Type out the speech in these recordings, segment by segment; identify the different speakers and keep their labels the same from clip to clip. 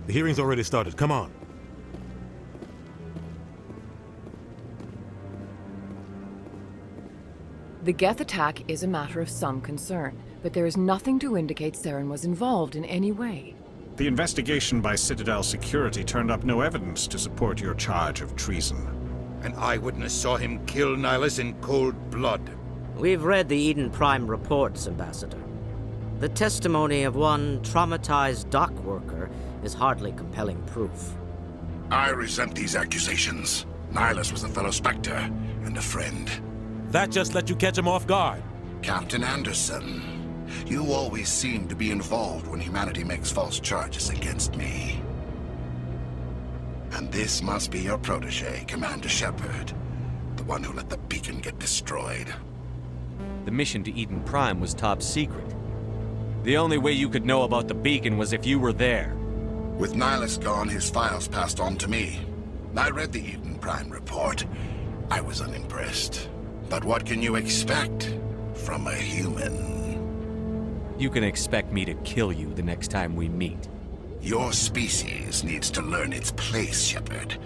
Speaker 1: The hearing's already started. Come on.
Speaker 2: The Geth attack is a matter of some concern, but there is nothing to indicate Saren was involved in any way.
Speaker 3: The investigation by Citadel Security turned up no evidence to support your charge of treason.
Speaker 4: An eyewitness saw him kill Nihilus in cold blood.
Speaker 5: We've read the Eden Prime reports, Ambassador. The testimony of one traumatized dock worker is hardly compelling proof.
Speaker 6: I resent these accusations. Nihilus was a fellow Spectre and a friend.
Speaker 1: That just let you catch him off guard.
Speaker 6: Captain Anderson, you always seem to be involved when humanity makes false charges against me. And this must be your protege, Commander Shepard, the one who let the beacon get destroyed.
Speaker 7: The mission to Eden Prime was top secret. The only way you could know about the beacon was if you were there.
Speaker 6: With Nihilus gone, his files passed on to me. I read the Eden Prime report. I was unimpressed. But what can you expect from a human?
Speaker 7: You can expect me to kill you the next time we meet.
Speaker 6: Your species needs to learn its place, Shepard.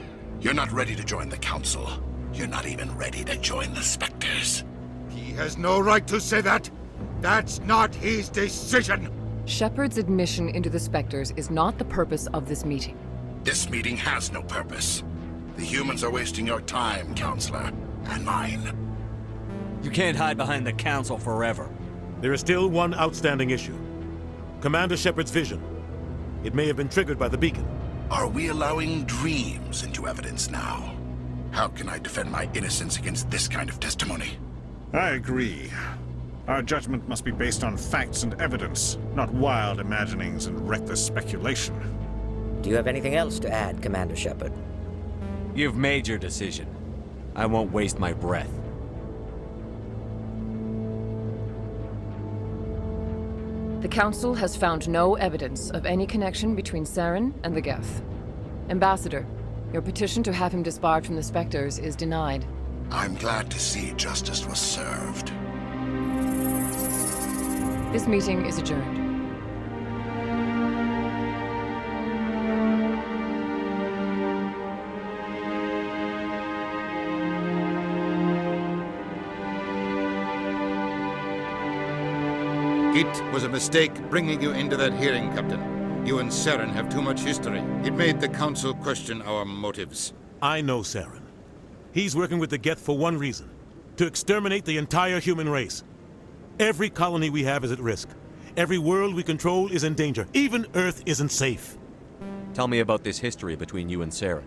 Speaker 6: You're not ready to join the Council. You're not even ready to join the Spectres. He has no right to say that. That's not his decision.
Speaker 2: Shepard's admission into the Spectres is not the purpose of this meeting.
Speaker 6: This meeting has no purpose. The humans are wasting your time, Counselor, and mine.
Speaker 7: You can't hide behind the Council forever.
Speaker 1: There is still one outstanding issue. Commander Shepard's vision. It may have been triggered by the beacon.
Speaker 6: Are we allowing dreams into evidence now? How can I defend my innocence against this kind of testimony?
Speaker 3: I agree. Our judgment must be based on facts and evidence, not wild imaginings and reckless speculation.
Speaker 5: Do you have anything else to add, Commander Shepard?
Speaker 7: You've made your decision. I won't waste my breath.
Speaker 2: The Council has found no evidence of any connection between Saren and the Geth. Ambassador, your petition to have him disbarred from the Spectres is denied.
Speaker 6: I'm glad to see justice was served.
Speaker 2: This meeting is adjourned.
Speaker 4: It was a mistake bringing you into that hearing, Captain. You and Saren have too much history. It made the Council question our motives.
Speaker 1: I know Saren. He's working with the Geth for one reason. To exterminate the entire human race. Every colony we have is at risk. Every world we control is in danger. Even Earth isn't safe.
Speaker 7: Tell me about this history between you and Saren.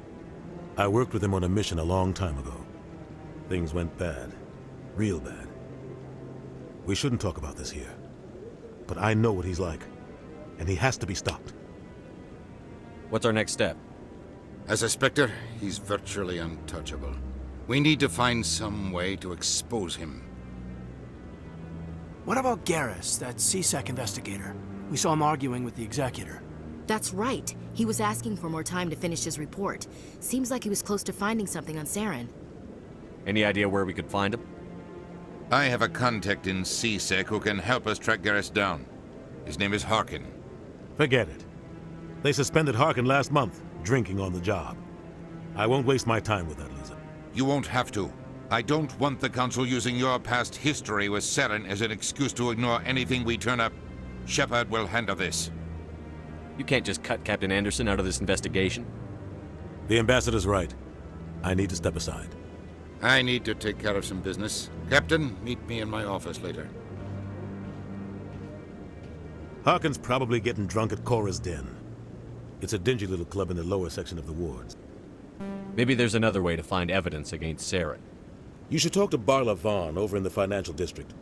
Speaker 1: I worked with him on a mission a long time ago. Things went bad. Real bad. We shouldn't talk about this here. But I know what he's like. And he has to be stopped.
Speaker 7: What's our next step?
Speaker 4: As a Spectre, he's virtually untouchable. We need to find some way to expose him.
Speaker 8: What about Garrus, that CSEC investigator? We saw him arguing with the Executor.
Speaker 9: That's right. He was asking for more time to finish his report. Seems like he was close to finding something on Saren.
Speaker 7: Any idea where we could find him?
Speaker 4: I have a contact in CSEC who can help us track Garrus down. His name is Harkin.
Speaker 1: Forget it. They suspended Harkin last month, drinking on the job. I won't waste my time with that loser.
Speaker 4: You won't have to. I don't want the Council using your past history with Saren as an excuse to ignore anything we turn up. Shepard will handle this.
Speaker 7: You can't just cut Captain Anderson out of this investigation.
Speaker 1: The Ambassador's right. I need to step aside.
Speaker 4: I need to take care of some business. Captain, meet me in my office later.
Speaker 1: Harkin's probably getting drunk at Cora's Den. It's a dingy little club in the lower section of the wards.
Speaker 7: Maybe there's another way to find evidence against Saren.
Speaker 1: You should talk to Barla Vaughn over in the financial district.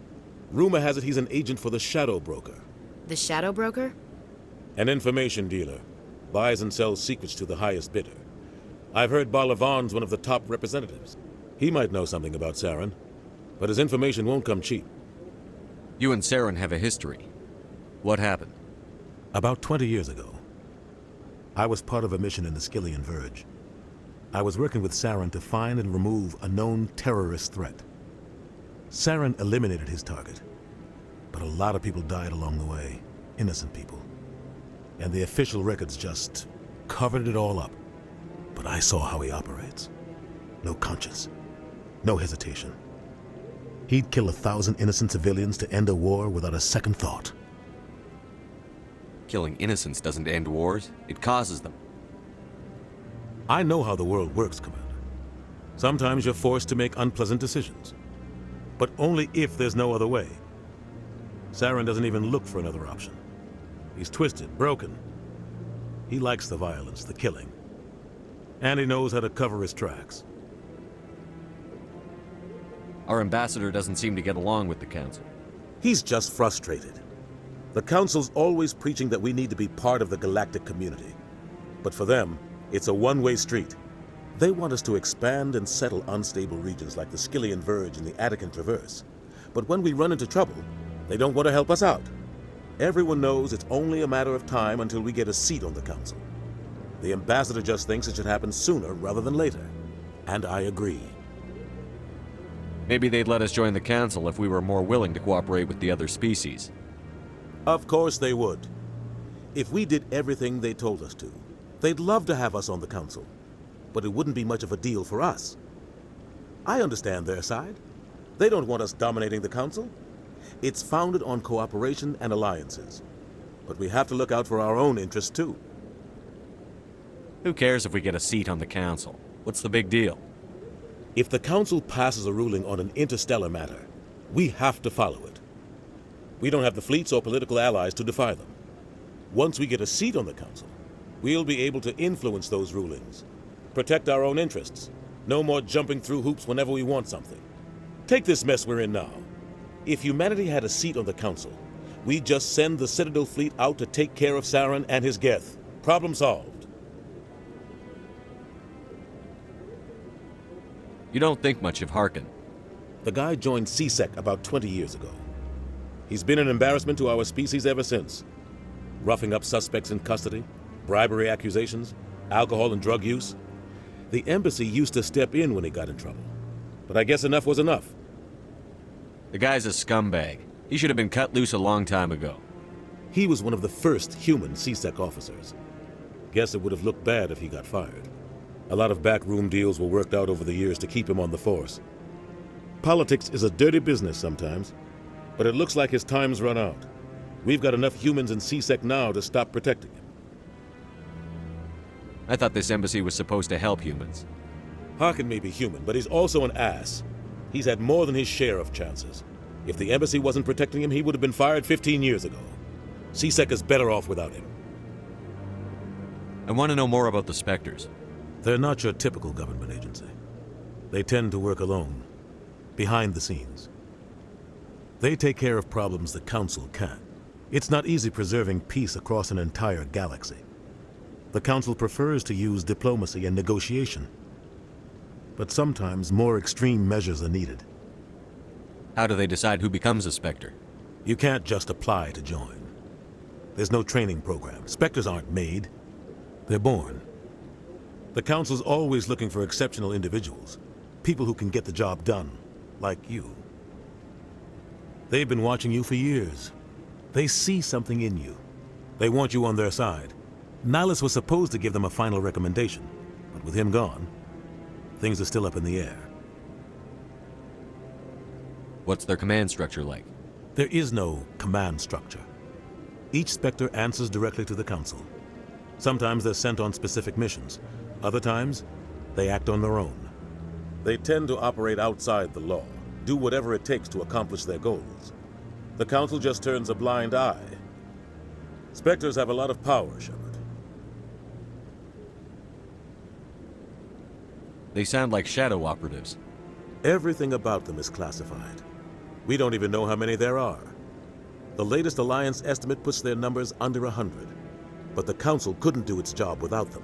Speaker 1: Rumor has it he's an agent for the Shadow Broker.
Speaker 9: The Shadow Broker?
Speaker 1: An information dealer. Buys and sells secrets to the highest bidder. I've heard Barla Vaughn's one of the top representatives. He might know something about Saren, but his information won't come cheap.
Speaker 7: You and Saren have a history. What happened?
Speaker 1: About 20 years ago, I was part of a mission in the Skillian Verge. I was working with Saren to find and remove a known terrorist threat. Saren eliminated his target, but a lot of people died along the way, innocent people. And the official records just covered it all up. But I saw how he operates. No conscience. No hesitation. He'd kill 1,000 innocent civilians to end a war without a second thought.
Speaker 7: Killing innocents doesn't end wars, it causes them.
Speaker 1: I know how the world works, Commander. Sometimes you're forced to make unpleasant decisions. But only if there's no other way. Saren doesn't even look for another option. He's twisted, broken. He likes the violence, the killing. And he knows how to cover his tracks.
Speaker 7: Our ambassador doesn't seem to get along with the Council.
Speaker 1: He's just frustrated. The Council's always preaching that we need to be part of the galactic community. But for them, it's a one-way street. They want us to expand and settle unstable regions like the Skillian Verge and the Attican Traverse. But when we run into trouble, they don't want to help us out. Everyone knows it's only a matter of time until we get a seat on the Council. The ambassador just thinks it should happen sooner rather than later. And I agree.
Speaker 7: Maybe they'd let us join the Council if we were more willing to cooperate with the other species.
Speaker 1: Of course they would. If we did everything they told us to, they'd love to have us on the Council. But it wouldn't be much of a deal for us. I understand their side. They don't want us dominating the Council. It's founded on cooperation and alliances. But we have to look out for our own interests too.
Speaker 7: Who cares if we get a seat on the Council? What's the big deal?
Speaker 1: If the Council passes a ruling on an interstellar matter, we have to follow it. We don't have the fleets or political allies to defy them. Once we get a seat on the Council, we'll be able to influence those rulings, protect our own interests. No more jumping through hoops whenever we want something. Take this mess we're in now. If humanity had a seat on the Council, we'd just send the Citadel fleet out to take care of Saren and his Geth. Problem solved.
Speaker 7: You don't think much of Harkin.
Speaker 1: The guy joined CSEC about 20 years ago. He's been an embarrassment to our species ever since. Roughing up suspects in custody, bribery accusations, alcohol and drug use. The embassy used to step in when he got in trouble. But I guess enough was enough.
Speaker 7: The guy's a scumbag. He should have been cut loose a long time ago.
Speaker 1: He was one of the first human CSEC officers. Guess it would have looked bad if he got fired. A lot of backroom deals were worked out over the years to keep him on the force. Politics is a dirty business sometimes, but it looks like his time's run out. We've got enough humans in CSEC now to stop protecting him.
Speaker 7: I thought this embassy was supposed to help humans.
Speaker 1: Harkin may be human, but he's also an ass. He's had more than his share of chances. If the embassy wasn't protecting him, he would have been fired 15 years ago. CSEC is better off without him.
Speaker 7: I want to know more about the Spectres.
Speaker 1: They're not your typical government agency. They tend to work alone, behind the scenes. They take care of problems the Council can't. It's not easy preserving peace across an entire galaxy. The Council prefers to use diplomacy and negotiation. But sometimes more extreme measures are needed.
Speaker 7: How do they decide who becomes a Spectre?
Speaker 1: You can't just apply to join. There's no training program. Spectres aren't made. They're born. The Council's always looking for exceptional individuals. People who can get the job done, like you. They've been watching you for years. They see something in you. They want you on their side. Nihilus was supposed to give them a final recommendation, but with him gone, things are still up in the air.
Speaker 7: What's their command structure like?
Speaker 1: There is no command structure. Each Spectre answers directly to the Council. Sometimes they're sent on specific missions. Other times, they act on their own. They tend to operate outside the law, do whatever it takes to accomplish their goals. The Council just turns a blind eye. Spectres have a lot of power, Shepard.
Speaker 7: They sound like shadow operatives.
Speaker 1: Everything about them is classified. We don't even know how many there are. The latest Alliance estimate puts their numbers under 100. But the Council couldn't do its job without them.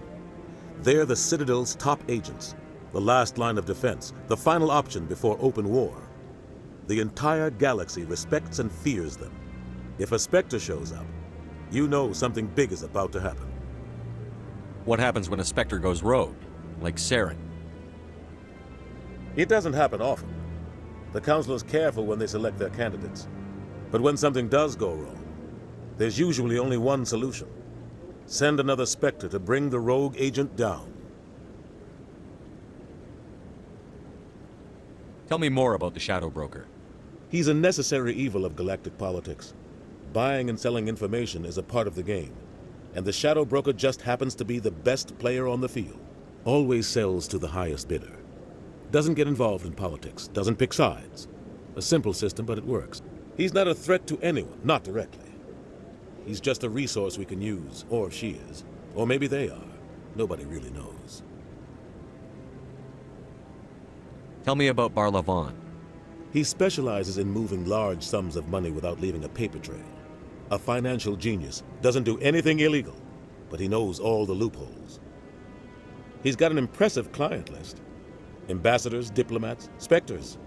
Speaker 1: They're the Citadel's top agents, the last line of defense, the final option before open war. The entire galaxy respects and fears them. If a Spectre shows up, you know something big is about to happen.
Speaker 7: What happens when a Spectre goes rogue, like Saren?
Speaker 1: It doesn't happen often. The Council is careful when they select their candidates. But when something does go wrong, there's usually only one solution. Send another Spectre to bring the rogue agent down.
Speaker 7: Tell me more about the Shadow Broker.
Speaker 1: He's a necessary evil of galactic politics. Buying and selling information is a part of the game, and the Shadow Broker just happens to be the best player on the field. Always sells to the highest bidder. Doesn't get involved in politics, doesn't pick sides. A simple system, but it works. He's not a threat to anyone, not directly. He's just a resource we can use, or she is. Or maybe they are. Nobody really knows.
Speaker 7: Tell me about Barlavon.
Speaker 1: He specializes in moving large sums of money without leaving a paper trail. A financial genius, doesn't do anything illegal, but he knows all the loopholes. He's got an impressive client list. Ambassadors, diplomats, Spectres.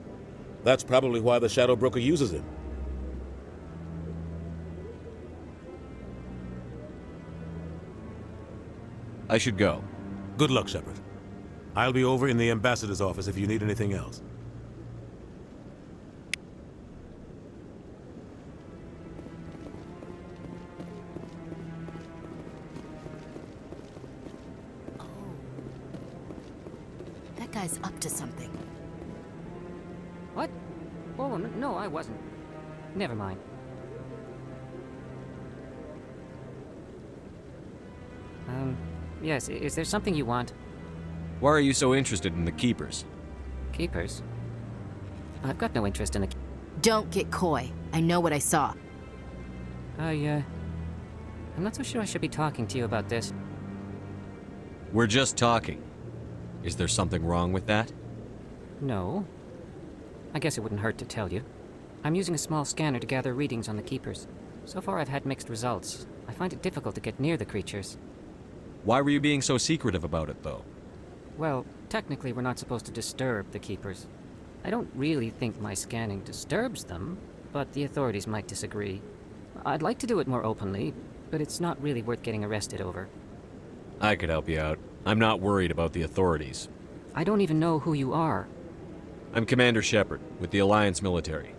Speaker 1: That's probably why the Shadow Broker uses him.
Speaker 7: I should go.
Speaker 1: Good luck, Shepard. I'll be over in the Ambassador's office if you need anything else.
Speaker 9: That guy's up to something.
Speaker 10: What? Oh, no, I wasn't. Never mind. Yes, is there something you want?
Speaker 7: Why are you so interested in the Keepers?
Speaker 10: Keepers? I've got no interest in the...
Speaker 9: Don't get coy. I know what I saw.
Speaker 10: I'm not so sure I should be talking to you about this.
Speaker 7: We're just talking. Is there something wrong with that?
Speaker 10: No. I guess it wouldn't hurt to tell you. I'm using a small scanner to gather readings on the Keepers. So far I've had mixed results. I find it difficult to get near the creatures.
Speaker 7: Why were you being so secretive about it, though?
Speaker 10: Well, technically we're not supposed to disturb the Keepers. I don't really think my scanning disturbs them, but the authorities might disagree. I'd like to do it more openly, but it's not really worth getting arrested over.
Speaker 7: I could help you out. I'm not worried about the authorities.
Speaker 10: I don't even know who you are.
Speaker 7: I'm Commander Shepard, with the Alliance military.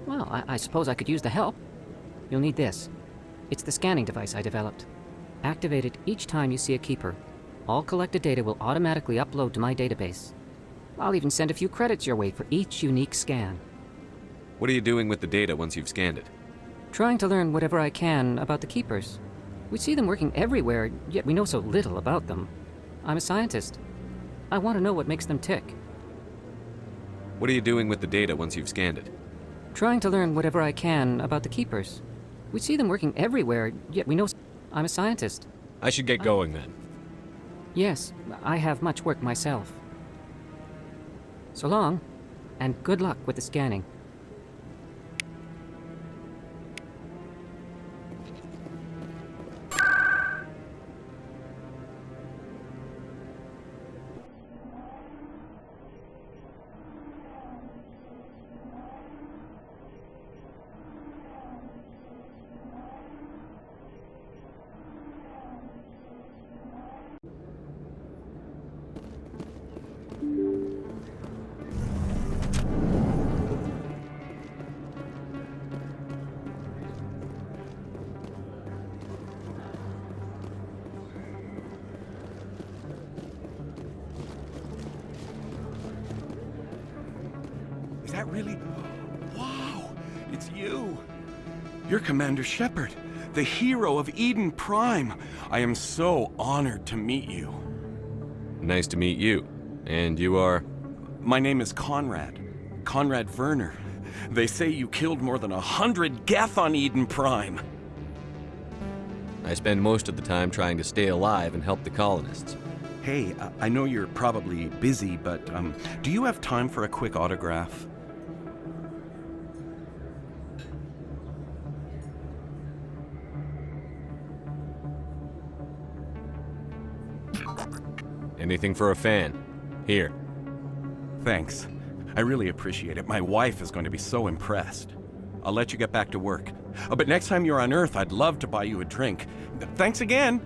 Speaker 10: Well, I suppose I could use the help. You'll need this. It's the scanning device I developed. Activate it each time you see a Keeper. All collected data will automatically upload to my database. I'll even send a few credits your way for each unique scan.
Speaker 7: What are you doing with the data once you've scanned it?
Speaker 10: Trying to learn whatever I can about the Keepers. We see them working everywhere, yet we know so little about them. I'm a scientist. I want to know what makes them tick.
Speaker 7: What are you doing with the data once you've scanned it?
Speaker 10: Trying to learn whatever I can about the Keepers. We see them working everywhere, yet we know... I'm a scientist.
Speaker 7: I should get going then.
Speaker 10: Yes, I have much work myself. So long, and good luck with the scanning.
Speaker 11: Is that really... Wow! It's you! You're Commander Shepard, the hero of Eden Prime. I am so honored to meet you.
Speaker 7: Nice to meet you. And you are?
Speaker 11: My name is Conrad. Conrad Werner. They say you killed more than 100 Geth on Eden Prime.
Speaker 7: I spend most of the time trying to stay alive and help the colonists.
Speaker 11: Hey, I know you're probably busy, but do you have time for a quick autograph?
Speaker 7: Anything for a fan. Here.
Speaker 11: Thanks. I really appreciate it. My wife is going to be so impressed. I'll let you get back to work. But next time you're on Earth, I'd love to buy you a drink. Thanks again!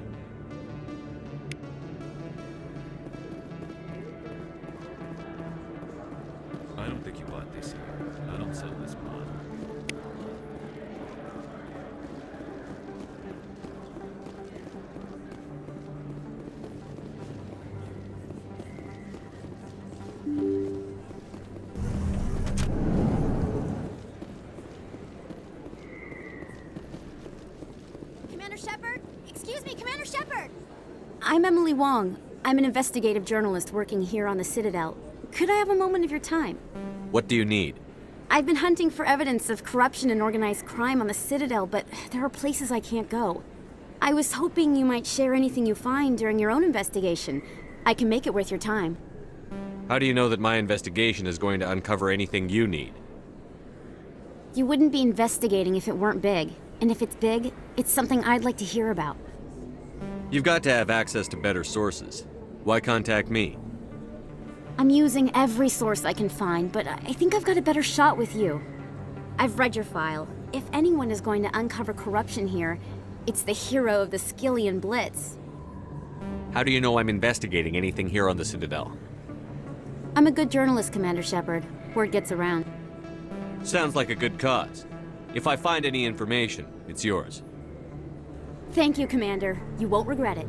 Speaker 12: I don't think you bought this here. I don't sell this mod.
Speaker 13: Shepard? Excuse me, Commander Shepard! I'm Emily Wong. I'm an investigative journalist working here on the Citadel. Could I have a moment of your time?
Speaker 7: What do you need?
Speaker 13: I've been hunting for evidence of corruption and organized crime on the Citadel, but there are places I can't go. I was hoping you might share anything you find during your own investigation. I can make it worth your time.
Speaker 7: How do you know that my investigation is going to uncover anything you need?
Speaker 13: You wouldn't be investigating if it weren't big. And if it's big, it's something I'd like to hear about.
Speaker 7: You've got to have access to better sources. Why contact me?
Speaker 13: I'm using every source I can find, but I think I've got a better shot with you. I've read your file. If anyone is going to uncover corruption here, it's the hero of the Skillian Blitz.
Speaker 7: How do you know I'm investigating anything here on the Citadel?
Speaker 13: I'm a good journalist, Commander Shepard. Word gets around.
Speaker 7: Sounds like a good cause. If I find any information, it's yours.
Speaker 13: Thank you, Commander. You won't regret it.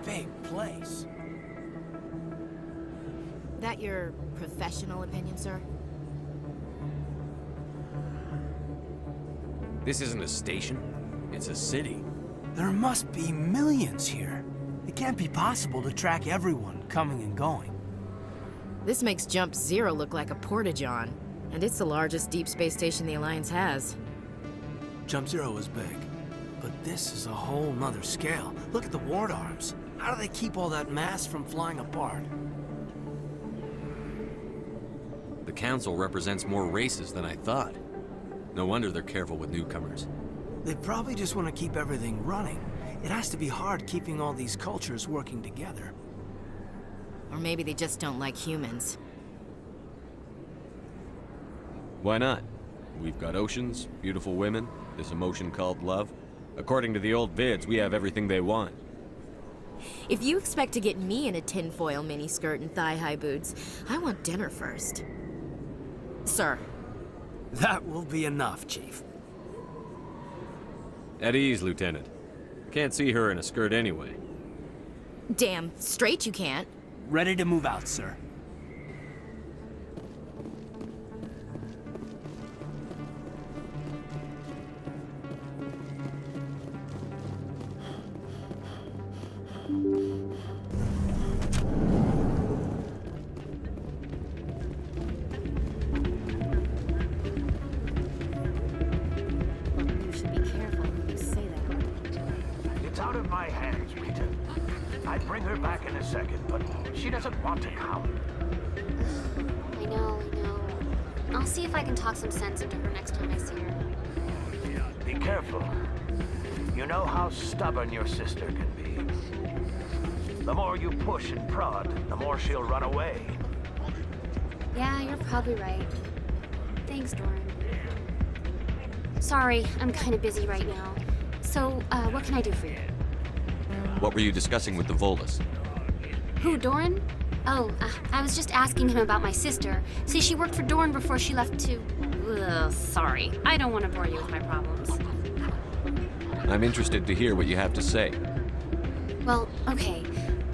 Speaker 8: Big place.
Speaker 9: That your professional opinion, sir?
Speaker 7: This isn't a station. It's a city.
Speaker 8: There must be millions here. It can't be possible to track everyone coming and going.
Speaker 9: This makes Jump Zero look like a porta-john, and it's the largest deep space station the Alliance has.
Speaker 8: Jump Zero is big, but this is a whole nother scale. Look at the ward arms. How do they keep all that mass from flying apart?
Speaker 7: The Council represents more races than I thought. No wonder they're careful with newcomers.
Speaker 8: They probably just want to keep everything running. It has to be hard keeping all these cultures working together.
Speaker 9: Or maybe they just don't like humans.
Speaker 7: Why not? We've got oceans, beautiful women, this emotion called love. According to the old vids, we have everything they want.
Speaker 9: If you expect to get me in a tinfoil miniskirt and thigh-high boots, I want dinner first. Sir.
Speaker 8: That will be enough, Chief.
Speaker 7: At ease, Lieutenant. Can't see her in a skirt anyway.
Speaker 9: Damn straight you can't.
Speaker 8: Ready to move out, sir.
Speaker 13: You should be careful when you say that.
Speaker 14: It's out of my hands, Rita. I'd bring her back in a second, but she doesn't want to come.
Speaker 15: I know. I'll see if I can talk some sense into her next time I see her.
Speaker 14: Be careful. You know how stubborn your sister can be. The more you push and prod, the more she'll run away.
Speaker 15: Yeah, you're probably right. Thanks, Doran. Sorry, I'm kind of busy right now. So, what can I do for you?
Speaker 7: What were you discussing with the Volus?
Speaker 15: Who, Doran? Oh, I was just asking him about my sister. See, she worked for Doran before she left to... Ugh, sorry. I don't want to bore you with my problems.
Speaker 7: I'm interested to hear what you have to say.
Speaker 15: Well, okay.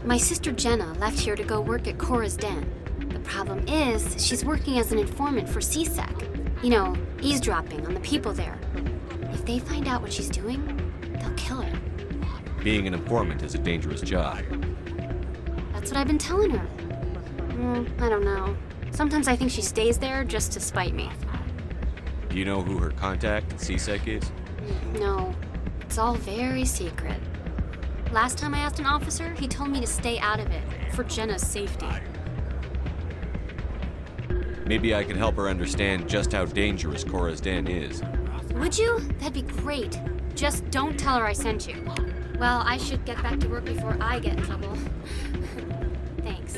Speaker 15: My sister Jenna left here to go work at Cora's Den. The problem is, she's working as an informant for CSEC. You know, eavesdropping on the people there. If they find out what she's doing, they'll kill her.
Speaker 7: Being an informant is a dangerous job.
Speaker 15: That's what I've been telling her. I don't know. Sometimes I think she stays there just to spite me.
Speaker 7: Do you know who her contact at CSEC is?
Speaker 15: No, it's all very secret. Last time I asked an officer, he told me to stay out of it, for Jenna's safety.
Speaker 7: Maybe I could help her understand just how dangerous Cora's Den is.
Speaker 15: Would you? That'd be great. Just don't tell her I sent you. Well, I should get back to work before I get in trouble. Thanks.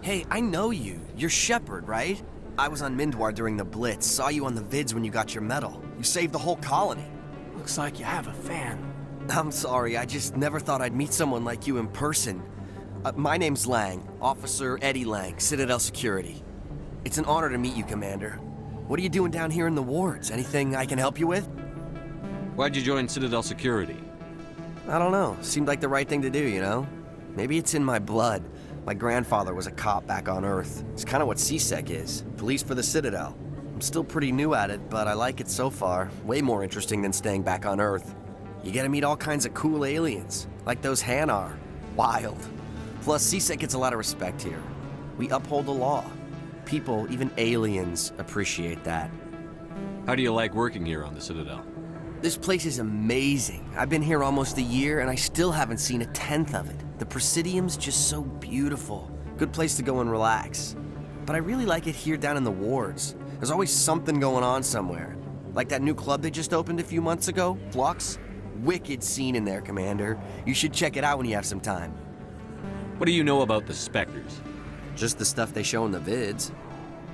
Speaker 16: Hey, I know you. You're Shepard, right? I was on Mindwar during the Blitz, saw you on the vids when you got your medal. You saved the whole colony.
Speaker 8: Looks like you have a fan.
Speaker 16: I'm sorry, I just never thought I'd meet someone like you in person. My name's Lang, Officer Eddie Lang, Citadel Security. It's an honor to meet you, Commander. What are you doing down here in the wards? Anything I can help you with?
Speaker 7: Why'd you join Citadel Security?
Speaker 16: I don't know. Seemed like the right thing to do, you know? Maybe it's in my blood. My grandfather was a cop back on Earth. It's kind of what CSEC is. Police for the Citadel. I'm still pretty new at it, but I like it so far. Way more interesting than staying back on Earth. You get to meet all kinds of cool aliens, like those Hanar. Wild. Plus, CSEC gets a lot of respect here. We uphold the law. People, even aliens, appreciate that.
Speaker 7: How do you like working here on the Citadel?
Speaker 16: This place is amazing. I've been here almost a year, and I still haven't seen a tenth of it. The Presidium's just so beautiful. Good place to go and relax. But I really like it here down in the wards. There's always something going on somewhere. Like that new club they just opened a few months ago, Flux. Wicked scene in there, Commander. You should check it out when you have some time.
Speaker 7: What do you know about the Spectres?
Speaker 16: Just the stuff they show in the vids.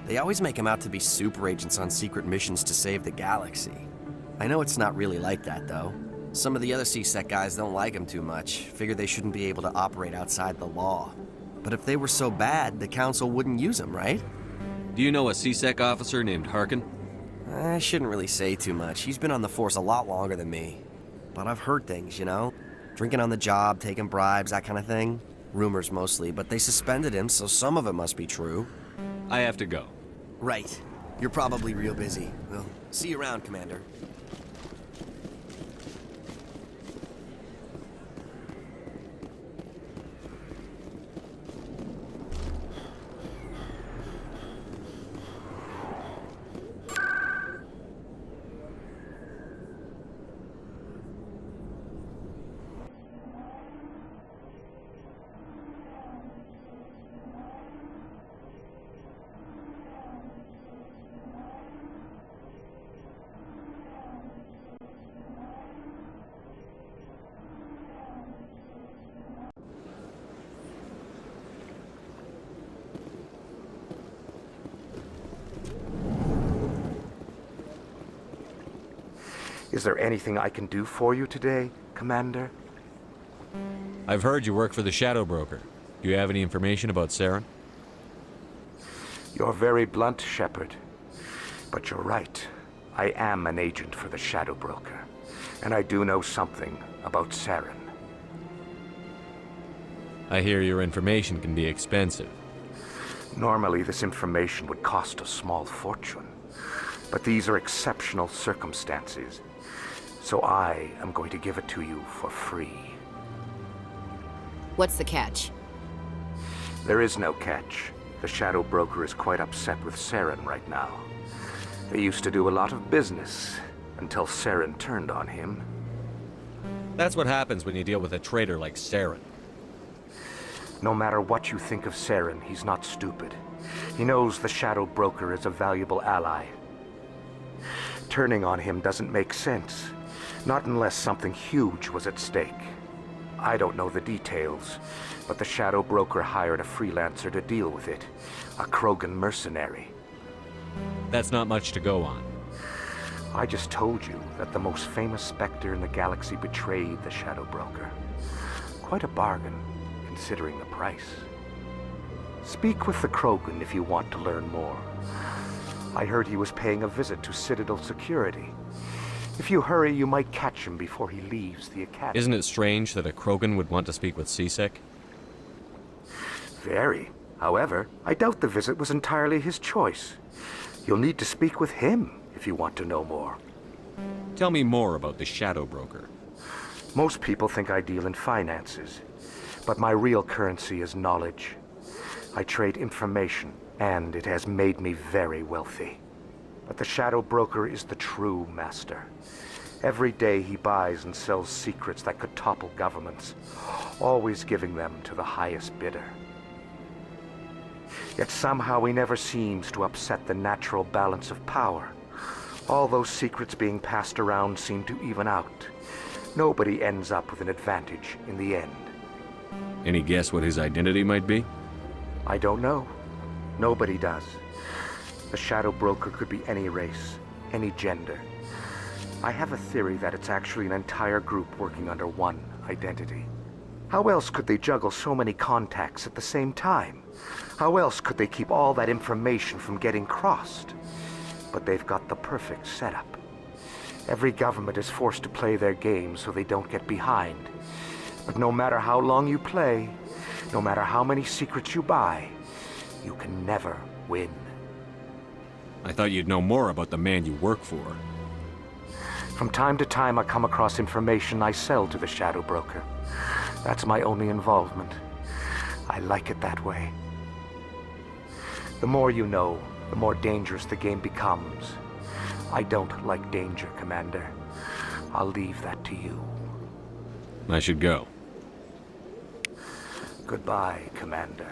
Speaker 16: They always make them out to be super agents on secret missions to save the galaxy. I know it's not really like that, though. Some of the other CSEC guys don't like them too much, figure they shouldn't be able to operate outside the law. But if they were so bad, the Council wouldn't use them, right?
Speaker 7: Do you know a CSEC officer named Harkin?
Speaker 16: I shouldn't really say too much. He's been on the force a lot longer than me. But I've heard things, you know? Drinking on the job, taking bribes, that kind of thing. Rumors mostly, but they suspended him, so some of it must be true.
Speaker 7: I have to go.
Speaker 16: Right. You're probably real busy. Well, see you around, Commander.
Speaker 17: Is there anything I can do for you today, Commander?
Speaker 7: I've heard you work for the Shadow Broker. Do you have any information about Saren?
Speaker 17: You're very blunt, Shepard. But you're right. I am an agent for the Shadow Broker. And I do know something about Saren.
Speaker 7: I hear your information can be expensive.
Speaker 17: Normally, this information would cost a small fortune. But these are exceptional circumstances. So I am going to give it to you for free.
Speaker 9: What's the catch?
Speaker 17: There is no catch. The Shadow Broker is quite upset with Saren right now. They used to do a lot of business until Saren turned on him.
Speaker 7: That's what happens when you deal with a traitor like Saren.
Speaker 17: No matter what you think of Saren, he's not stupid. He knows the Shadow Broker is a valuable ally. Turning on him doesn't make sense. Not unless something huge was at stake. I don't know the details, but the Shadow Broker hired a freelancer to deal with it. A Krogan mercenary.
Speaker 7: That's not much to go on.
Speaker 17: I just told you that the most famous Spectre in the galaxy betrayed the Shadow Broker. Quite a bargain, considering the price. Speak with the Krogan if you want to learn more. I heard he was paying a visit to Citadel Security. If you hurry, you might catch him before he leaves the academy.
Speaker 7: Isn't it strange that a Krogan would want to speak with CSEC?
Speaker 17: Very. However, I doubt the visit was entirely his choice. You'll need to speak with him if you want to know more.
Speaker 7: Tell me more about the Shadow Broker.
Speaker 17: Most people think I deal in finances, but my real currency is knowledge. I trade information, and it has made me very wealthy. But the Shadow Broker is the true master. Every day he buys and sells secrets that could topple governments, always giving them to the highest bidder. Yet somehow he never seems to upset the natural balance of power. All those secrets being passed around seem to even out. Nobody ends up with an advantage in the end.
Speaker 7: Any guess what his identity might be?
Speaker 17: I don't know. Nobody does. The Shadow Broker could be any race, any gender. I have a theory that it's actually an entire group working under one identity. How else could they juggle so many contacts at the same time? How else could they keep all that information from getting crossed? But they've got the perfect setup. Every government is forced to play their game so they don't get behind. But no matter how long you play, no matter how many secrets you buy, you can never win.
Speaker 7: I thought you'd know more about the man you work for.
Speaker 17: From time to time, I come across information I sell to the Shadow Broker. That's my only involvement. I like it that way. The more you know, the more dangerous the game becomes. I don't like danger, Commander. I'll leave that to you.
Speaker 7: I should go.
Speaker 17: Goodbye, Commander.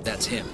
Speaker 8: That's him.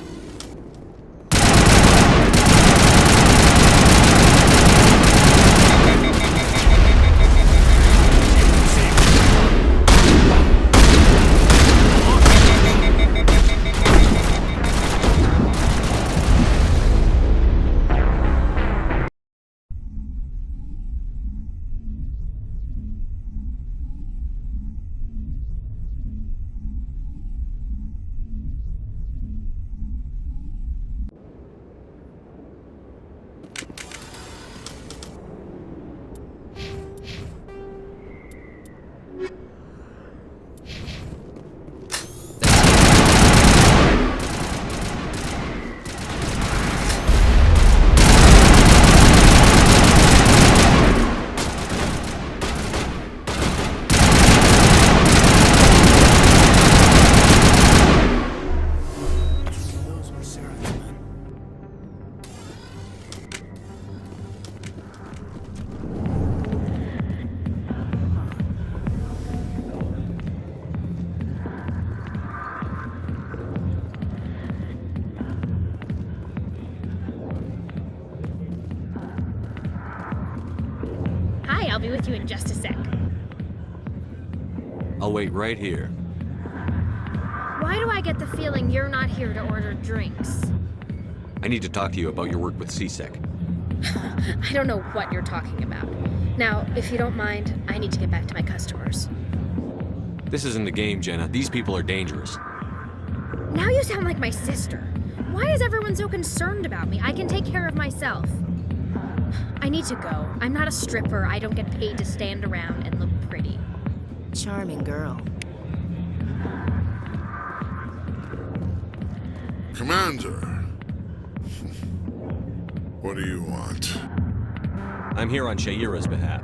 Speaker 18: I'll be with you in just a sec.
Speaker 7: I'll wait right here.
Speaker 18: Why do I get the feeling you're not here to order drinks?
Speaker 7: I need to talk to you about your work with CSEC.
Speaker 18: I don't know what you're talking about. Now, if you don't mind, I need to get back to my customers.
Speaker 7: This isn't a game, Jenna. These people are dangerous.
Speaker 18: Now you sound like my sister. Why is everyone so concerned about me? I can take care of myself. I need to go. I'm not a stripper. I don't get paid to stand around and look pretty.
Speaker 9: Charming girl.
Speaker 6: Commander. What do you want?
Speaker 7: I'm here on Shaira's behalf.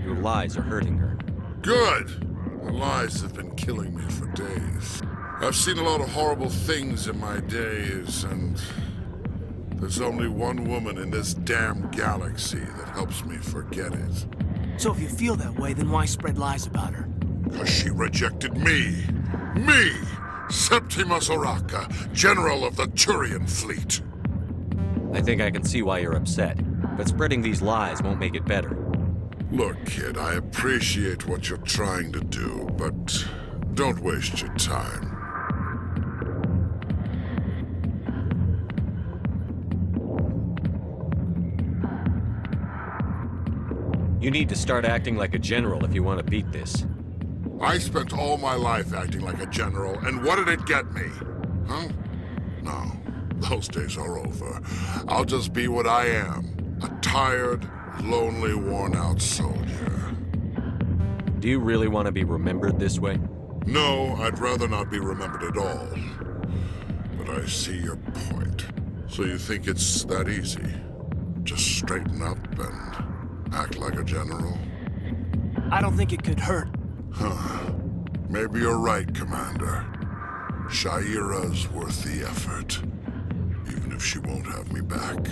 Speaker 7: Your lies are hurting her.
Speaker 6: Good! The lies have been killing me for days. I've seen a lot of horrible things in my days, and there's only one woman in this damn galaxy that helps me forget it.
Speaker 8: So if you feel that way, then why spread lies about her?
Speaker 6: Because she rejected me! Me! Septimus Oraka, General of the Turian Fleet!
Speaker 7: I think I can see why you're upset, but spreading these lies won't make it better.
Speaker 6: Look, kid, I appreciate what you're trying to do, but don't waste your time.
Speaker 7: You need to start acting like a general if you want to beat this.
Speaker 6: I spent all my life acting like a general, and what did it get me? Huh? No, those days are over. I'll just be what I am. A tired, lonely, worn-out soldier.
Speaker 7: Do you really want to be remembered this way?
Speaker 6: No, I'd rather not be remembered at all. But I see your point. So you think it's that easy? Just straighten up and act like a general?
Speaker 8: I don't think it could hurt.
Speaker 6: Huh. Maybe you're right, Commander. Shaira's worth the effort. Even if she won't have me back.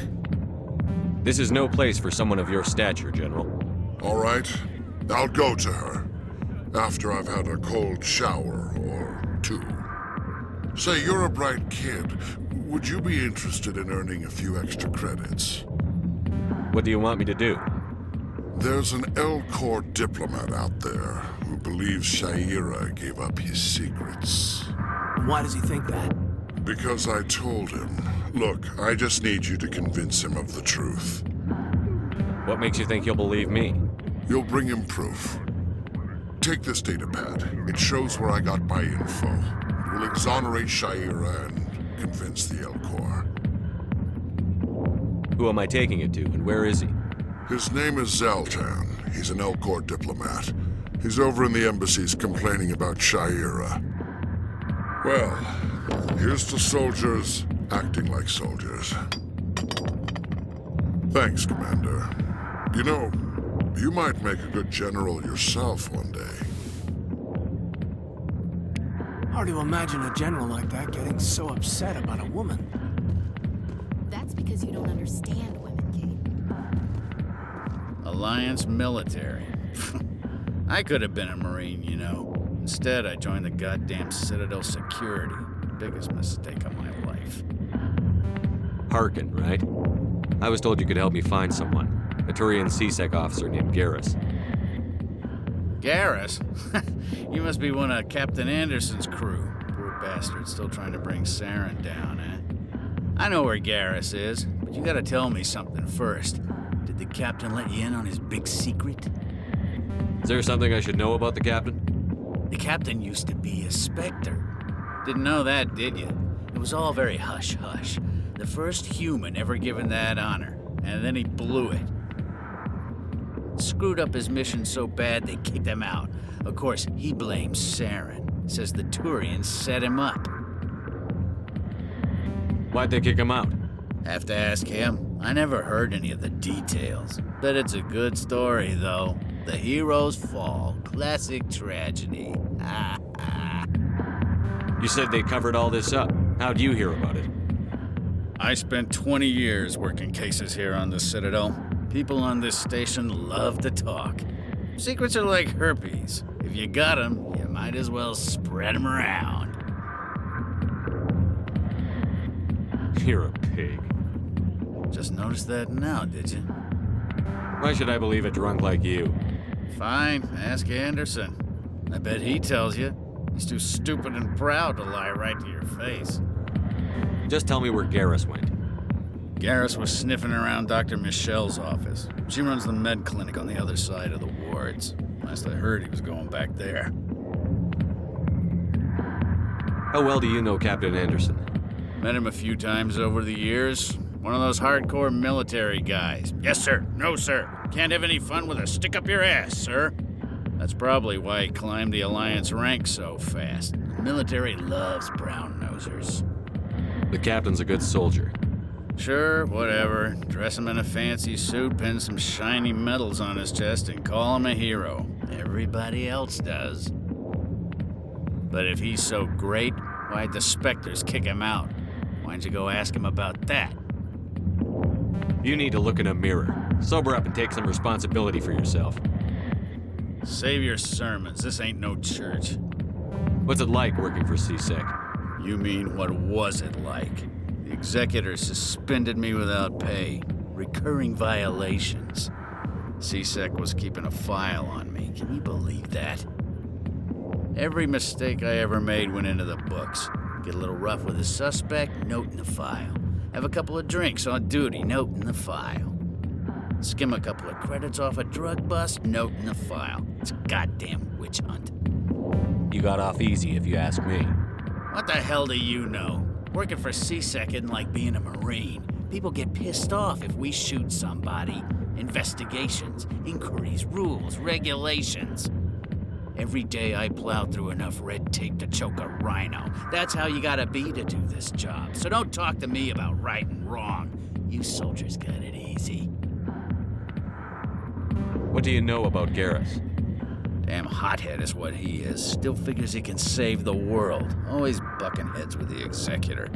Speaker 7: This is no place for someone of your stature, General.
Speaker 19: All right, I'll go to her. After I've had a cold shower or two. Say, you're a bright kid. Would you be interested in earning a few extra credits?
Speaker 7: What do you want me to do?
Speaker 19: There's an L-Corps diplomat out there who believes Shaira gave up his secrets.
Speaker 8: Why does he think that?
Speaker 19: Because I told him. Look, I just need you to convince him of the truth.
Speaker 7: What makes you think he'll believe me?
Speaker 19: You'll bring him proof. Take this datapad. It shows where I got my info. It will exonerate Shaira and convince the L-Corps.
Speaker 7: Who am I taking it to, and where is he?
Speaker 19: His name is Zaltan. He's an L-Corps diplomat. He's over in the embassies complaining about Shaira. Well, here's to soldiers acting like soldiers. Thanks, Commander. You know, you might make a good general yourself one day.
Speaker 8: Hard to imagine a general like that getting so upset about a woman.
Speaker 9: That's because you don't understand women, Kate.
Speaker 20: Alliance military. I could have been a Marine, you know. Instead, I joined the goddamn Citadel security. Biggest mistake of my life.
Speaker 7: Harkin, right? I was told you could help me find someone. A Turian CSEC officer named Garrus.
Speaker 20: Garrus? You must be one of Captain Anderson's crew. Poor bastard, still trying to bring Saren down, eh? I know where Garrus is, but you gotta tell me something first. Did the captain let you in on his big secret?
Speaker 7: Is there something I should know about the captain?
Speaker 20: The captain used to be a Spectre. Didn't know that, did you? It was all very hush-hush. The first human ever given that honor, and then he blew it. Screwed up his mission so bad they kicked him out. Of course, he blames Saren. Says the Turians set him up.
Speaker 7: Why'd they kick him out?
Speaker 20: Have to ask him. I never heard any of the details. Bet it's a good story, though. The hero's fall. Classic tragedy.
Speaker 7: You said they covered all this up. How'd you hear about it?
Speaker 20: I spent 20 years working cases here on the Citadel. People on this station love to talk. Secrets are like herpes. If you got them, you might as well spread them around.
Speaker 7: You're a pig.
Speaker 20: Just noticed that now, did you?
Speaker 7: Why should I believe a drunk like you?
Speaker 20: Fine, ask Anderson. I bet he tells you. He's too stupid and proud to lie right to your face.
Speaker 7: Just tell me where Garrus went.
Speaker 20: Garrus was sniffing around Dr. Michelle's office. She runs the med clinic on the other side of the wards. Last I heard, he was going back there.
Speaker 7: How well do you know Captain Anderson?
Speaker 20: Met him a few times over the years. One of those hardcore military guys. Yes, sir. No, sir. Can't have any fun with a stick up your ass, sir. That's probably why he climbed the Alliance ranks so fast. The military loves brown-nosers.
Speaker 7: The captain's a good soldier.
Speaker 20: Sure, whatever. Dress him in a fancy suit, pin some shiny medals on his chest, and call him a hero. Everybody else does. But if he's so great, why'd the Spectres kick him out? Why'd you go ask him about that?
Speaker 7: You need to look in a mirror. Sober up and take some responsibility for yourself.
Speaker 20: Save your sermons. This ain't no church.
Speaker 7: What's it like working for CSEC?
Speaker 20: You mean, what was it like? The executor suspended me without pay. Recurring violations. CSEC was keeping a file on me. Can you believe that? Every mistake I ever made went into the books. Get a little rough with a suspect, note in the file. Have a couple of drinks on duty, note in the file. Skim a couple of credits off a drug bust, note in the file. It's a goddamn witch hunt.
Speaker 7: You got off easy, if you ask me.
Speaker 20: What the hell do you know? Working for CSEC isn't like being a Marine. People get pissed off if we shoot somebody. Investigations, inquiries, rules, regulations. Every day I plow through enough red tape to choke a rhino. That's how you gotta be to do this job. So don't talk to me about right and wrong. You soldiers got it easy.
Speaker 7: What do you know about Garrus?
Speaker 20: Damn hothead is what he is. Still figures he can save the world. Always bucking heads with the executor.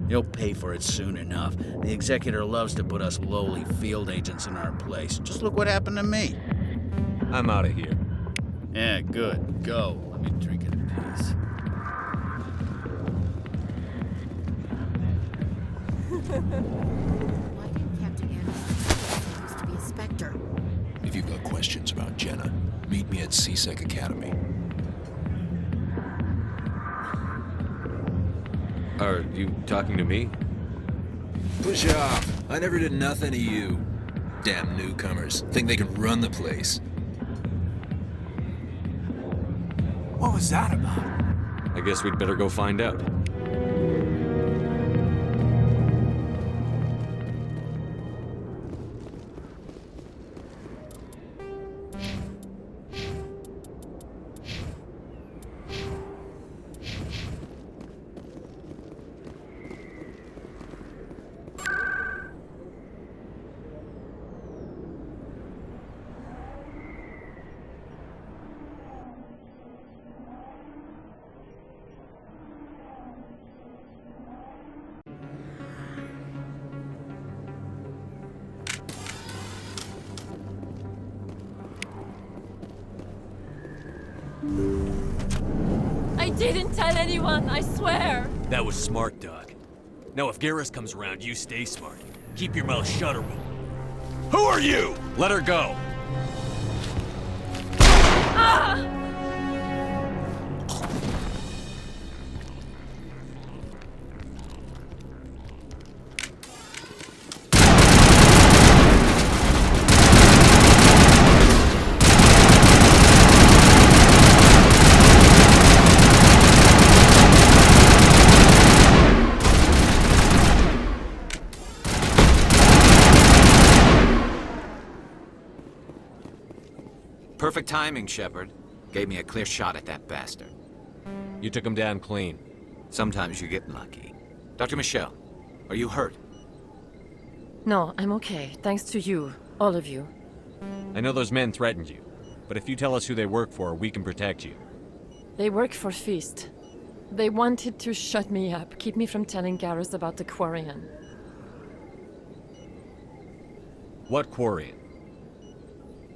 Speaker 20: He'll pay for it soon enough. The Executor loves to put us lowly field agents in our place. Just look what happened to me.
Speaker 7: I'm out of here.
Speaker 20: Yeah, good. Go. Let me drink it in peace.
Speaker 9: Why didn't Captain Anderson used to be a Spectre?
Speaker 12: If you've got questions about Jenna, meet me at CSEC Academy.
Speaker 7: Are you talking to me?
Speaker 12: Push off. I never did nothing to you. Damn newcomers. Think they can run the place.
Speaker 8: What was that about?
Speaker 7: I guess we'd better go find out.
Speaker 2: I didn't tell anyone, I swear!
Speaker 21: That was smart, Doc. Now if Garrus comes around, you stay smart. Keep your mouth shut or we'll... Who are you?
Speaker 7: Let her go!
Speaker 2: Ah!
Speaker 22: Perfect timing, Shepard. Gave me a clear shot at that bastard.
Speaker 7: You took him down clean.
Speaker 22: Sometimes you get lucky. Dr. Michelle, are you hurt?
Speaker 2: No, I'm okay. Thanks to you. All of you.
Speaker 7: I know those men threatened you, but if you tell us who they work for, we can protect you.
Speaker 2: They work for Feast. They wanted to shut me up, keep me from telling Garrus about the Quarian.
Speaker 7: What Quarian?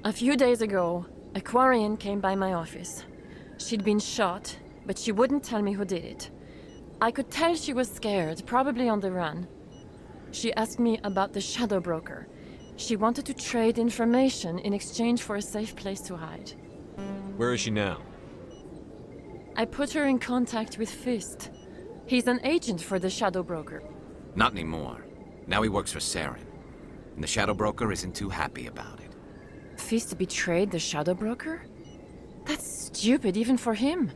Speaker 2: A few days ago, a Quarian came by my office. She'd been shot, but she wouldn't tell me who did it. I could tell she was scared, probably on the run. She asked me about the Shadow Broker. She wanted to trade information in exchange for a safe place to hide.
Speaker 7: Where is she now?
Speaker 2: I put her in contact with Fist. He's an agent for the Shadow Broker.
Speaker 22: Not anymore. Now he works for Saren. And the Shadow Broker isn't too happy about it.
Speaker 2: Fist betrayed the Shadow Broker? That's stupid even for him.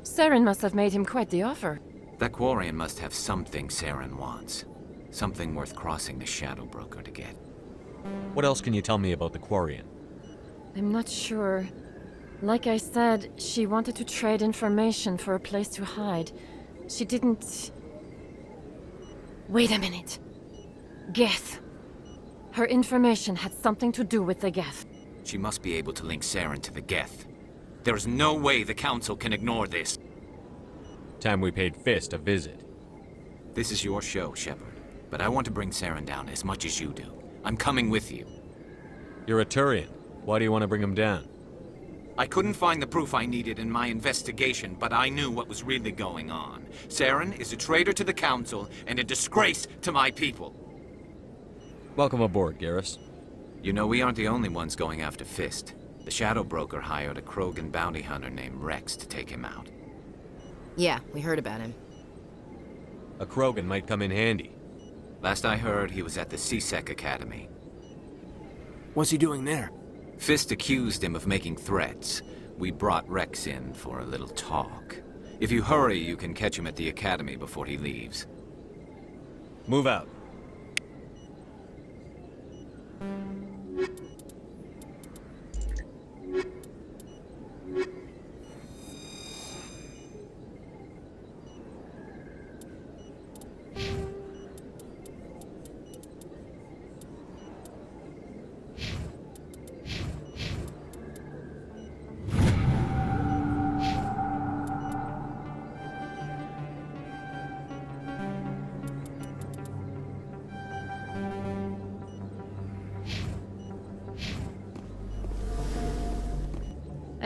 Speaker 2: Saren must have made him quite the offer.
Speaker 22: That Quarian must have something Saren wants. Something worth crossing the Shadow Broker to get.
Speaker 7: What else can you tell me about the Quarian?
Speaker 2: I'm not sure. Like I said, she wanted to trade information for a place to hide. She didn't... Wait a minute. Geth. Her information had something to do with the Geth.
Speaker 22: She must be able to link Saren to the Geth. There is no way the Council can ignore this.
Speaker 7: Time we paid Fist a visit.
Speaker 22: This is your show, Shepard. But I want to bring Saren down as much as you do. I'm coming with you.
Speaker 7: You're a Turian. Why do you want to bring him down?
Speaker 22: I couldn't find the proof I needed in my investigation, but I knew what was really going on. Saren is a traitor to the Council and a disgrace to my people.
Speaker 7: Welcome aboard, Garrus.
Speaker 22: You know, we aren't the only ones going after Fist. The Shadow Broker hired a Krogan bounty hunter named Rex to take him out.
Speaker 9: Yeah, we heard about him.
Speaker 7: A Krogan might come in handy.
Speaker 22: Last I heard, he was at the CSEC Academy.
Speaker 8: What's he doing there?
Speaker 22: Fist accused him of making threats. We brought Rex in for a little talk. If you hurry, you can catch him at the Academy before he leaves.
Speaker 7: Move out.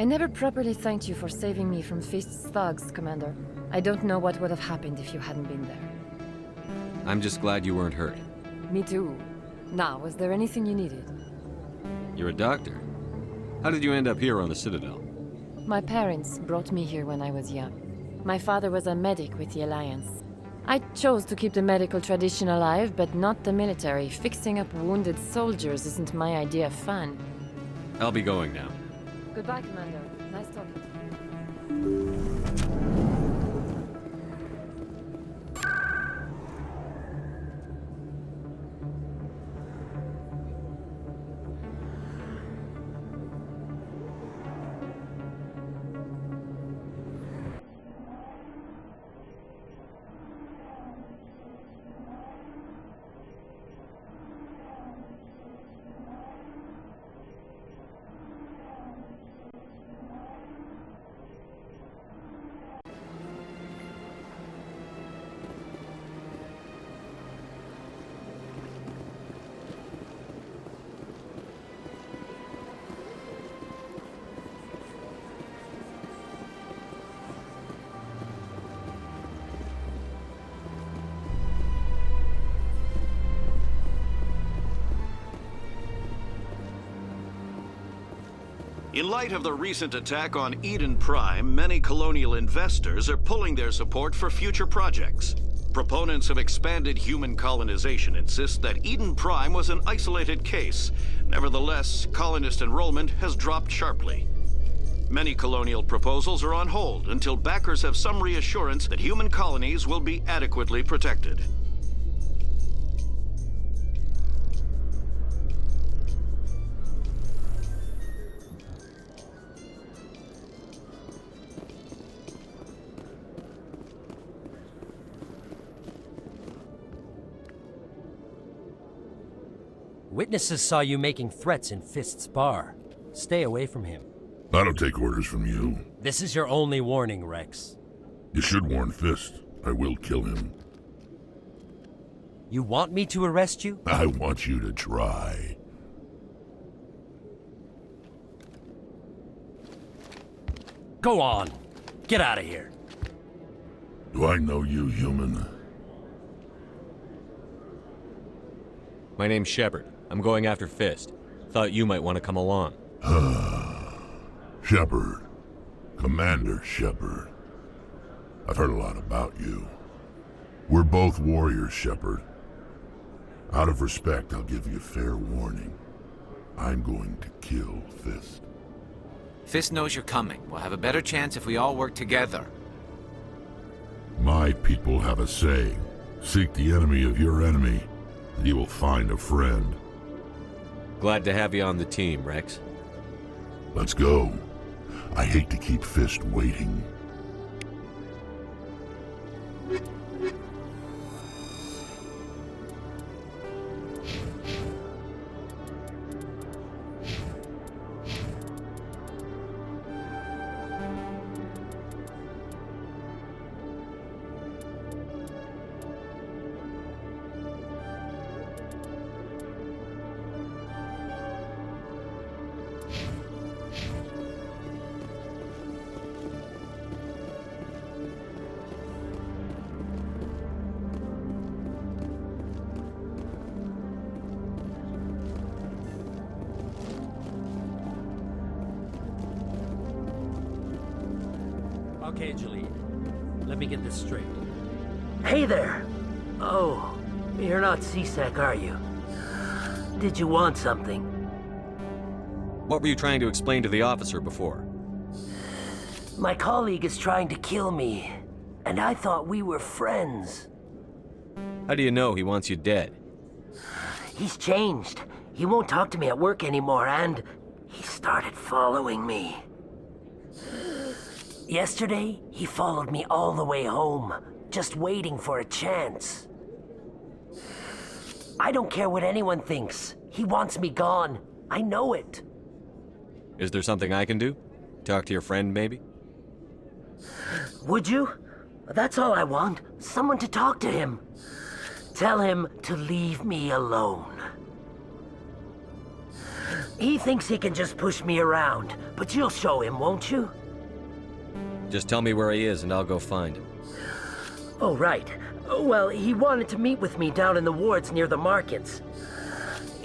Speaker 2: I never properly thanked you for saving me from Fist's thugs, Commander. I don't know what would have happened if you hadn't been there.
Speaker 7: I'm just glad you weren't hurt.
Speaker 2: Me too. Now, was there anything you needed?
Speaker 7: You're a doctor. How did you end up here on the Citadel?
Speaker 2: My parents brought me here when I was young. My father was a medic with the Alliance. I chose to keep the medical tradition alive, but not the military. Fixing up wounded soldiers isn't my idea of fun.
Speaker 7: I'll be going now.
Speaker 2: Goodbye, Commander. Nice talking to you.
Speaker 3: In light of the recent attack on Eden Prime, many colonial investors are pulling their support for future projects. Proponents of expanded human colonization insist that Eden Prime was an isolated case. Nevertheless, colonist enrollment has dropped sharply. Many colonial proposals are on hold until backers have some reassurance that human colonies will be adequately protected.
Speaker 5: Witnesses saw you making threats in Fist's bar. Stay away from him.
Speaker 19: I don't take orders from you.
Speaker 5: This is your only warning, Rex.
Speaker 19: You should warn Fist. I will kill him.
Speaker 5: You want me to arrest you?
Speaker 19: I want you to try.
Speaker 5: Go on. Get out of here.
Speaker 19: Do I know you, human?
Speaker 7: My name's Shepard. I'm going after Fist. Thought you might want to come along.
Speaker 19: Shepard. Commander Shepard. I've heard a lot about you. We're both warriors, Shepard. Out of respect, I'll give you fair warning. I'm going to kill Fist.
Speaker 22: Fist knows you're coming. We'll have a better chance if we all work together.
Speaker 19: My people have a saying. Seek the enemy of your enemy, and you will find a friend.
Speaker 7: Glad to have you on the team, Rex.
Speaker 19: Let's go. I hate to keep Fist waiting.
Speaker 5: Okay, Julie. Let me get this straight.
Speaker 23: Hey there! Oh, you're not CSEC, are you? Did you want something?
Speaker 7: What were you trying to explain to the officer before?
Speaker 23: My colleague is trying to kill me, and I thought we were friends.
Speaker 7: How do you know he wants you dead?
Speaker 23: He's changed. He won't talk to me at work anymore, and he started following me. Yesterday, he followed me all the way home, just waiting for a chance. I don't care what anyone thinks. He wants me gone. I know it.
Speaker 7: Is there something I can do? Talk to your friend, maybe?
Speaker 23: Would you? That's all I want. Someone to talk to him. Tell him to leave me alone. He thinks he can just push me around, but you'll show him, won't you?
Speaker 7: Just tell me where he is and I'll go find him.
Speaker 23: Oh, right. Well, he wanted to meet with me down in the wards near the markets.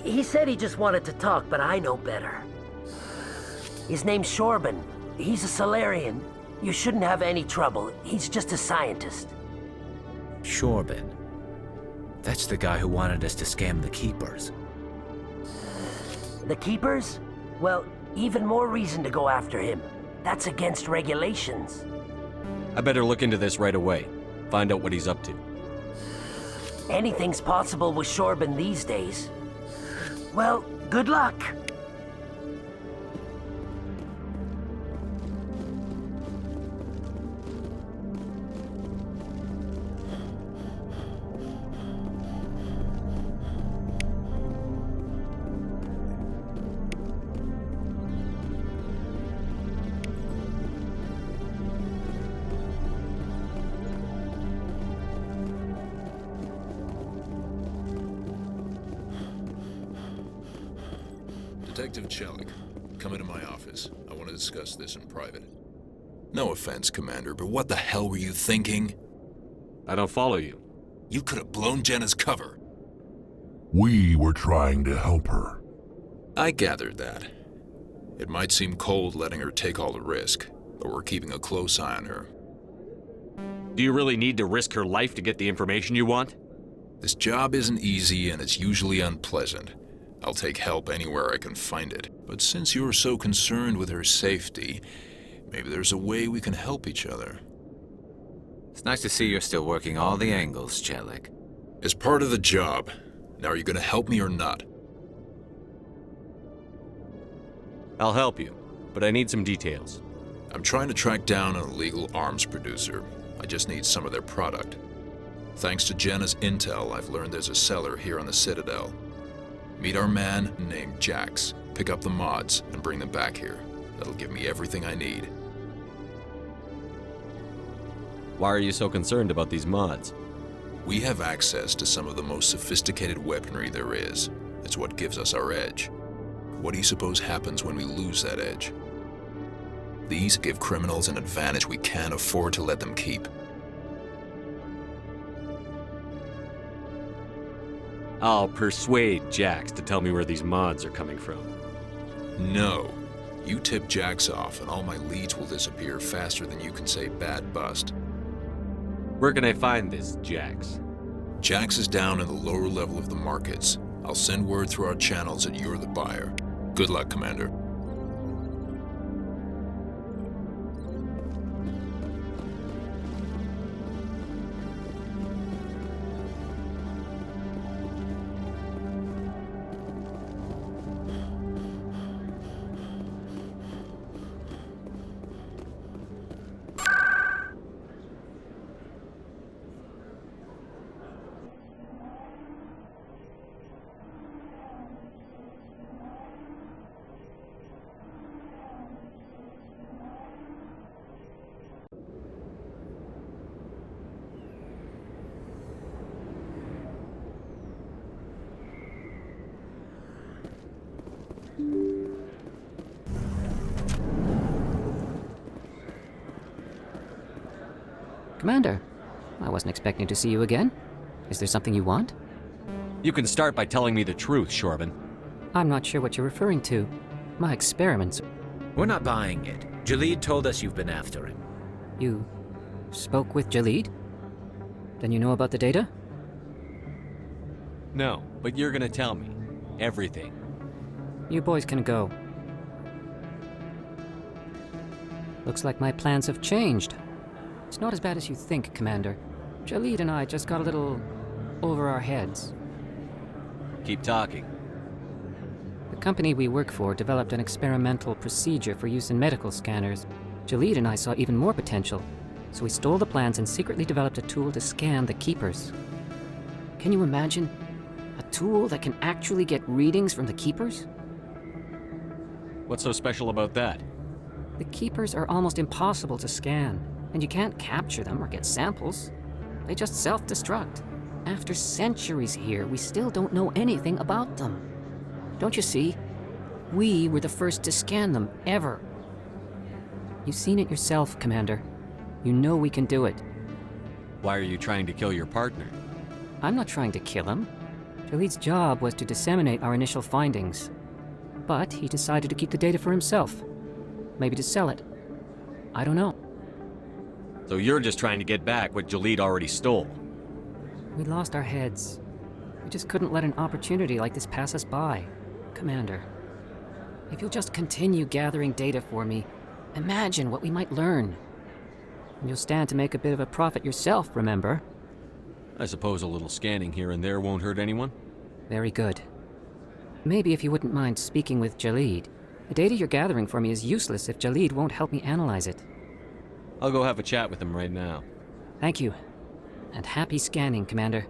Speaker 23: He said he just wanted to talk, but I know better. His name's Shorban. He's a Solarian. You shouldn't have any trouble. He's just a scientist.
Speaker 12: Shorban. That's the guy who wanted us to scam the Keepers.
Speaker 23: The Keepers? Well, even more reason to go after him. That's against regulations.
Speaker 7: I better look into this right away. Find out what he's up to.
Speaker 23: Anything's possible with Shorban these days. Well, good luck.
Speaker 12: Detective Chelik, come into my office. I want to discuss this in private. No offense, Commander, but what the hell were you thinking?
Speaker 7: I don't follow you.
Speaker 12: You could have blown Jenna's cover.
Speaker 19: We were trying to help her.
Speaker 12: I gathered that. It might seem cold letting her take all the risk, but we're keeping a close eye on her.
Speaker 7: Do you really need to risk her life to get the information you want?
Speaker 12: This job isn't easy and it's usually unpleasant. I'll take help anywhere I can find it. But since you're so concerned with her safety, maybe there's a way we can help each other.
Speaker 22: It's nice to see you're still working all the angles, Chelik.
Speaker 12: As part of the job. Now, are you gonna help me or not?
Speaker 7: I'll help you, but I need some details.
Speaker 12: I'm trying to track down an illegal arms producer. I just need some of their product. Thanks to Jenna's intel, I've learned there's a seller here on the Citadel. Meet our man named Jax, pick up the mods, and bring them back here. That'll give me everything I need.
Speaker 7: Why are you so concerned about these mods?
Speaker 12: We have access to some of the most sophisticated weaponry there is. It's what gives us our edge. What do you suppose happens when we lose that edge? These give criminals an advantage we can't afford to let them keep.
Speaker 7: I'll persuade Jax to tell me where these mods are coming from.
Speaker 12: No. You tip Jax off and all my leads will disappear faster than you can say bad bust.
Speaker 7: Where can I find this Jax?
Speaker 12: Jax is down in the lower level of the markets. I'll send word through our channels that you're the buyer. Good luck, Commander.
Speaker 1: Commander, I wasn't expecting to see you again. Is there something you want?
Speaker 7: You can start by telling me the truth, Shorban.
Speaker 1: I'm not sure what you're referring to. My experiments...
Speaker 22: We're not buying it. Jalid told us you've been after him.
Speaker 1: You spoke with Jalid? Then you know about the data?
Speaker 7: No, but you're gonna tell me. Everything.
Speaker 1: You boys can go. Looks like my plans have changed. It's not as bad as you think, Commander. Jalid and I just got a little over our heads.
Speaker 7: Keep talking.
Speaker 1: The company we work for developed an experimental procedure for use in medical scanners. Jalid and I saw even more potential, so we stole the plans and secretly developed a tool to scan the Keepers. Can you imagine? A tool that can actually get readings from the Keepers?
Speaker 7: What's so special about that?
Speaker 1: The Keepers are almost impossible to scan, and you can't capture them or get samples. They just self-destruct. After centuries here, we still don't know anything about them. Don't you see? We were the first to scan them, ever. You've seen it yourself, Commander. You know we can do it.
Speaker 7: Why are you trying to kill your partner?
Speaker 1: I'm not trying to kill him. Jaleed's job was to disseminate our initial findings. But he decided to keep the data for himself. Maybe to sell it. I don't know.
Speaker 7: So you're just trying to get back what Jaleed already stole?
Speaker 1: We lost our heads. We just couldn't let an opportunity like this pass us by. Commander, if you'll just continue gathering data for me, imagine what we might learn. And you'll stand to make a bit of a profit yourself, remember?
Speaker 7: I suppose a little scanning here and there won't hurt anyone?
Speaker 1: Very good. Maybe if you wouldn't mind speaking with Jaleed. The data you're gathering for me is useless if Jaleed won't help me analyze it.
Speaker 7: I'll go have a chat with him right now.
Speaker 1: Thank you. And happy scanning, Commander.